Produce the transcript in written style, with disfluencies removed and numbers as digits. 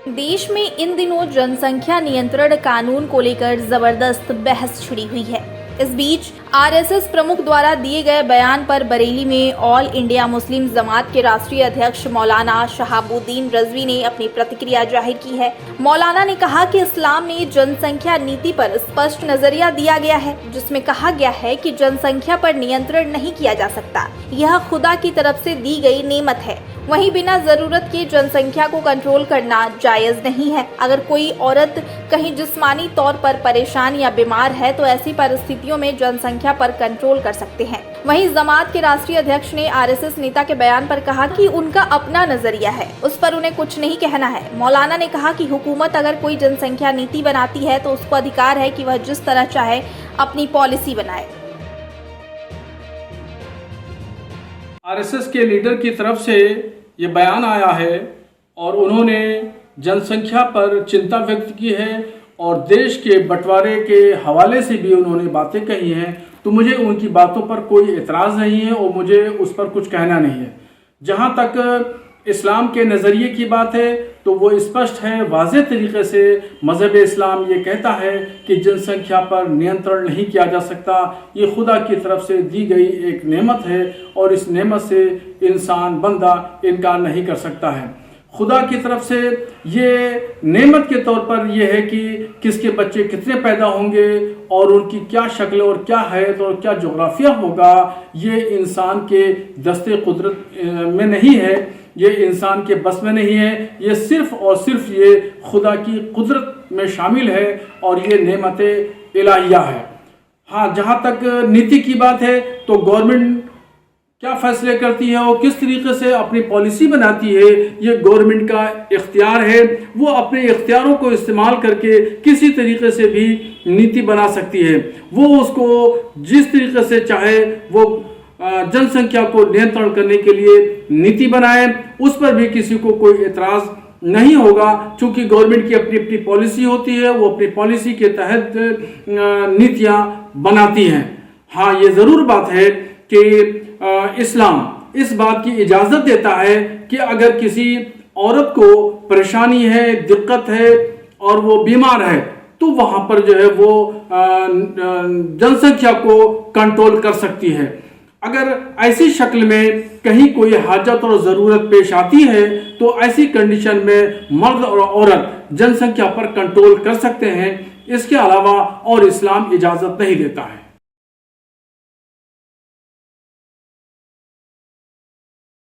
देश में इन दिनों जनसंख्या नियंत्रण कानून को लेकर जबरदस्त बहस छिड़ी हुई है। इस बीच आरएसएस प्रमुख द्वारा दिए गए बयान पर बरेली में ऑल इंडिया मुस्लिम जमात के राष्ट्रीय अध्यक्ष मौलाना शहाबुद्दीन रजवी ने अपनी प्रतिक्रिया जाहिर की है। मौलाना ने कहा कि इस्लाम में जनसंख्या नीति पर स्पष्ट नजरिया दिया गया है, जिसमें कहा गया है कि जनसंख्या पर नियंत्रण नहीं किया जा सकता। यह खुदा की तरफ से दी गई नेमत है। वहीं बिना जरूरत के जनसंख्या को कंट्रोल करना जायज नहीं है। अगर कोई औरत कहीं जिस्मानी तौर पर परेशान या बीमार है तो ऐसी परिस्थितियों में जनसंख्या पर कंट्रोल कर सकते हैं। वहीं जमात के राष्ट्रीय अध्यक्ष ने आरएसएस नेता के बयान पर कहा कि उनका अपना नजरिया है, उस पर उन्हें कुछ नहीं कहना है। मौलाना ने कहा कि हुकूमत अगर कोई जनसंख्या नीति बनाती है तो उसको अधिकार है कि वह जिस तरह चाहे अपनी पॉलिसी बनाए। आरएसएस के लीडर की तरफ से ये बयान आया है और उन्होंने जनसंख्या पर चिंता व्यक्त की है और देश के बंटवारे के हवाले से भी उन्होंने बातें कही हैं। तो मुझे उनकी बातों पर कोई एतराज़ नहीं है और मुझे उस पर कुछ कहना नहीं है। जहाँ तक इस्लाम के नज़रिए की बात है तो वो स्पष्ट है, वाज़े तरीके से मज़हब इस्लाम ये कहता है कि जनसंख्या पर नियंत्रण नहीं किया जा सकता। ये खुदा की तरफ से दी गई एक नेमत है और इस नेमत से इंसान बंदा इनकार नहीं कर सकता है। खुदा की तरफ से ये नेमत के तौर पर यह है कि किसके बच्चे कितने पैदा होंगे और उनकी क्या शक्ल और क्या हैत और क्या जोग्राफिया होगा, ये इंसान के दस्ते कुदरत में नहीं है, ये इंसान के बस में नहीं है। ये सिर्फ और सिर्फ ये खुदा की कुदरत में शामिल है और ये नेमत इलाहिया है। हाँ, जहाँ तक नीति की बात है तो गवर्नमेंट क्या फैसले करती है और किस तरीके से अपनी पॉलिसी बनाती है, ये गवर्नमेंट का इख्तियार है। वो अपने इख्तियारों को इस्तेमाल करके किसी तरीके से भी नीति बना सकती है। वो उसको जिस तरीके से चाहे वो जनसंख्या को नियंत्रण करने के लिए नीति बनाए, उस पर भी किसी को कोई एतराज़ नहीं होगा, क्योंकि गवर्नमेंट की अपनी अपनी पॉलिसी होती है। वो अपनी पॉलिसी के तहत नीतियाँ बनाती हैं। हाँ, ये ज़रूर बात है कि इस्लाम इस बात की इजाज़त देता है कि अगर किसी औरत को परेशानी है, दिक्कत है और वो बीमार है तो वहाँ पर जो है वो जनसंख्या को कंट्रोल कर सकती है। अगर ऐसी शक्ल में कहीं कोई हाजत और ज़रूरत पेश आती है तो ऐसी कंडीशन में मर्द और औरत जनसंख्या पर कंट्रोल कर सकते हैं। इसके अलावा और इस्लाम इजाज़त नहीं देता है।